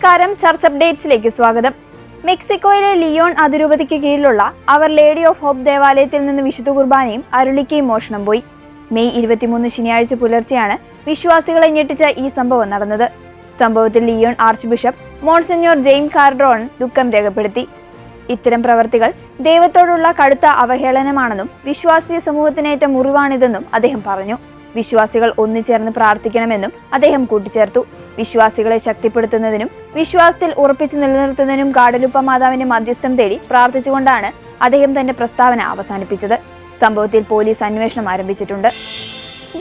നമസ്കാരം, ചർച്ച് അപ്ഡേറ്റ്സിലേക്ക് സ്വാഗതം. മെക്സിക്കോയിലെ ലിയോൺ അതിരൂപതയ്ക്ക് കീഴിലുള്ള അവർ ലേഡി ഓഫ് ഹോപ്പ് ദേവാലയത്തിൽ നിന്ന് വിശുദ്ധ കുർബാനയും അരുളിക്കയും മോഷണം പോയി. മെയ് 23 ശനിയാഴ്ച പുലർച്ചെയാണ് വിശ്വാസികളെ ഞെട്ടിച്ച ഈ സംഭവം നടന്നത്. സംഭവത്തിൽ ലിയോൺ ആർച്ച് ബിഷപ്പ് മോൺസിഞ്ഞോർ ജെയിം കാർഡ്രോൺ ദുഃഖം രേഖപ്പെടുത്തി. ഇത്തരം പ്രവർത്തികൾ ദൈവത്തോടുള്ള കടുത്ത അവഹേളനമാണെന്നും വിശ്വാസി സമൂഹത്തിനേറ്റ മുറിവാണിതെന്നും അദ്ദേഹം പറഞ്ഞു. വിശ്വാസികൾ ഒന്നുചേർന്ന് പ്രാർത്ഥിക്കണമെന്നും അദ്ദേഹം കൂട്ടിച്ചേർത്തു. വിശ്വാസികളെ ശക്തിപ്പെടുത്തുന്നതിനും വിശ്വാസത്തിൽ ഉറപ്പിച്ചു നിലനിർത്തുന്നതിനും ഗാഡലുപ്പ മാതാവിന്റെ മധ്യസ്ഥം തേടി പ്രാർത്ഥിച്ചുകൊണ്ടാണ് അദ്ദേഹം തന്റെ പ്രസ്താവന അവസാനിപ്പിച്ചത്. സംഭവത്തിൽ പോലീസ് അന്വേഷണം ആരംഭിച്ചിട്ടുണ്ട്.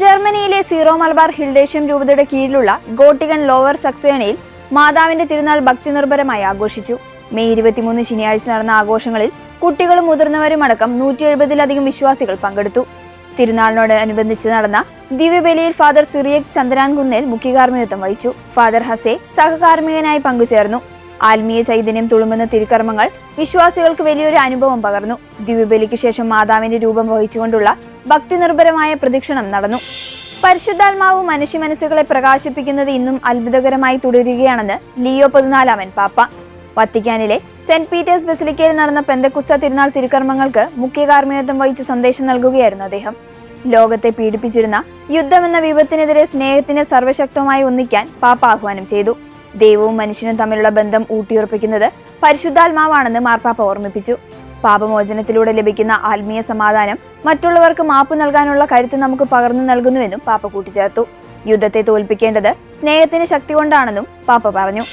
ജർമ്മനിയിലെ സീറോ മലബാർ ഹിൽഡേഷ്യം രൂപതയുടെ കീഴിലുള്ള ഗോട്ടിഗൻ ലോവർ സക്സേണിയിൽ മാതാവിന്റെ തിരുനാൾ ഭക്തിനിർഭരമായി ആഘോഷിച്ചു. മെയ് 23 ശനിയാഴ്ച നടന്ന ആഘോഷങ്ങളിൽ കുട്ടികളും മുതിർന്നവരുമടക്കം 170-ലധികം വിശ്വാസികൾ പങ്കെടുത്തു. തിരുനാളിനോടനുബന്ധിച്ച് നടന്ന ദിവ്യബലിയിൽ ഫാദർ സിറിയക് ചന്ദ്രാൻകുന്നേൽ മുഖ്യകാർമ്മികത്വം വഹിച്ചു. ഫാദർ ഹസെ സഹകാർമ്മികനായി പങ്കുചേർന്നു. ആത്മീയ ചൈതന്യം തുളുമ്പുന്ന തിരുക്കർമ്മങ്ങൾ വിശ്വാസികൾക്ക് വലിയൊരു അനുഭവം പകർന്നു. ദിവ്യബലിക്ക് ശേഷം മാതാവിന്റെ രൂപം വഹിച്ചുകൊണ്ടുള്ള ഭക്തിനിർഭരമായ പ്രദക്ഷിണം നടന്നു. പരിശുദ്ധാത്മാവ് മനുഷ്യ മനസ്സുകളെ പ്രകാശിപ്പിക്കുന്നത് ഇന്നും അത്ഭുതകരമായി തുടരുകയാണെന്ന് ലിയോ 14 പാപ്പ. വത്തിക്കാനിലെ സെന്റ് പീറ്റേഴ്സ് ബസിലിക്കയിൽ നടന്ന പെന്തക്കുസ്ത തിരുനാൾ തിരുക്കർമ്മങ്ങൾക്ക് മുഖ്യകാർമ്മികത്വം വഹിച്ച് സന്ദേശം നൽകുകയായിരുന്നു അദ്ദേഹം. ലോകത്തെ പീഡിപ്പിച്ചിരുന്ന യുദ്ധമെന്ന വിപത്തിനെതിരെ സ്നേഹത്തിന് സർവശക്തമായി ഒന്നിക്കാൻ പാപ്പ ആഹ്വാനം ചെയ്തു. ദൈവവും മനുഷ്യനും തമ്മിലുള്ള ബന്ധം ഊട്ടിയുറപ്പിക്കുന്നത് പരിശുദ്ധാത്മാവാണെന്ന് മാർപ്പാപ്പ ഓർമ്മിപ്പിച്ചു. പാപമോചനത്തിലൂടെ ലഭിക്കുന്ന ആത്മീയ സമാധാനം മറ്റുള്ളവർക്ക് മാപ്പ് നൽകാനുള്ള കരുത്ത് നമുക്ക് പകർന്നു നൽകുന്നുവെന്നും പാപ്പ കൂട്ടിച്ചേർത്തു. യുദ്ധത്തെ തോൽപ്പിക്കേണ്ടത് സ്നേഹത്തിന്റെ ശക്തി കൊണ്ടാണെന്നും പാപ്പ പറഞ്ഞു.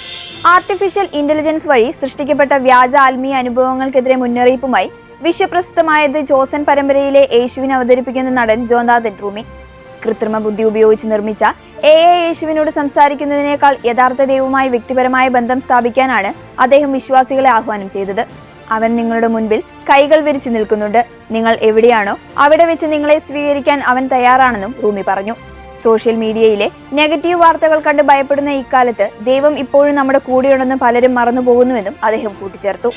ആർട്ടിഫിഷ്യൽ ഇന്റലിജൻസ് വഴി സൃഷ്ടിക്കപ്പെട്ട വ്യാജ ആത്മീയ അനുഭവങ്ങൾക്കെതിരെ മുന്നറിയിപ്പുമായി വിശ്വപ്രസിദ്ധമായത് ജോസൻ പരമ്പരയിലെ യേശുവിനെ അവതരിപ്പിക്കുന്ന നടൻ ജോനാഥൻ റൂമി. കൃത്രിമ ബുദ്ധി ഉപയോഗിച്ച് നിർമ്മിച്ച AI യേശുവിനോട് സംസാരിക്കുന്നതിനേക്കാൾ യഥാർത്ഥ ദൈവവുമായി വ്യക്തിപരമായ ബന്ധം സ്ഥാപിക്കാനാണ് അദ്ദേഹം വിശ്വാസികളെ ആഹ്വാനം ചെയ്തത്. അവൻ നിങ്ങളുടെ മുൻപിൽ കൈകൾ വിരിച്ചു നിൽക്കുന്നുണ്ട്. നിങ്ങൾ എവിടെയാണോ അവിടെ വെച്ച് നിങ്ങളെ സ്വീകരിക്കാൻ അവൻ തയ്യാറാണെന്നും റൂമി പറഞ്ഞു. സോഷ്യൽ മീഡിയയിലെ നെഗറ്റീവ് വാർത്തകൾ കണ്ട് ഭയപ്പെടുന്ന ഇക്കാലത്ത് ദൈവം ഇപ്പോഴും നമ്മുടെ കൂടെയുണ്ടെന്ന് പലരും മറന്നുപോകുന്നുവെന്നും അദ്ദേഹം കൂട്ടിച്ചേർത്തു.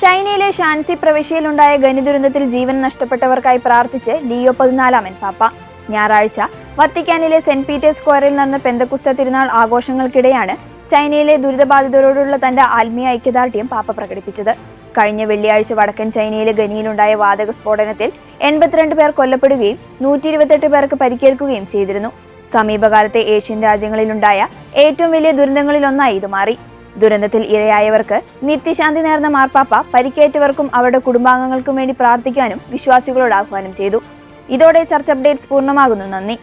ചൈനയിലെ ഷാൻസി പ്രവിശ്യയിലുണ്ടായ ഖനി ദുരന്തത്തിൽ ജീവൻ നഷ്ടപ്പെട്ടവർക്കായി പ്രാർത്ഥിച്ച് ലിയോ 14 പാപ്പ. ഞായറാഴ്ച വത്തിക്കാനിലെ സെന്റ് പീറ്റേഴ്സ് സ്ക്വയറിൽ നടന്ന പെന്തക്കുസ്ത തിരുനാൾ ആഘോഷങ്ങൾക്കിടെയാണ് ചൈനയിലെ ദുരിതബാധിതരോടുള്ള തന്റെ ആത്മീയ ഐക്യദാർഢ്യം പാപ്പ പ്രകടിപ്പിച്ചത്. കഴിഞ്ഞ വെള്ളിയാഴ്ച വടക്കൻ ചൈനയിലെ ഖനിയിലുണ്ടായ വാതക സ്ഫോടനത്തിൽ 82 പേർ കൊല്ലപ്പെടുകയും 128 പേർക്ക് പരിക്കേൽക്കുകയും ചെയ്തിരുന്നു. സമീപകാലത്തെ ഏഷ്യൻ രാജ്യങ്ങളിലുണ്ടായ ഏറ്റവും വലിയ ദുരന്തങ്ങളിലൊന്നായി ഇത് മാറി. ദുരന്തത്തിൽ ഇരയായവർക്ക് നിത്യശാന്തി നേർന്ന മാർപ്പാപ്പ പരിക്കേറ്റവർക്കും അവരുടെ കുടുംബാംഗങ്ങൾക്കും വേണ്ടി പ്രാർത്ഥിക്കാനും വിശ്വാസികളോട് ആഹ്വാനം ചെയ്തു. ഇതോടെ ചർച്ച് അപ്ഡേറ്റ്സ് പൂർണ്ണമാകുന്നു. നന്ദി.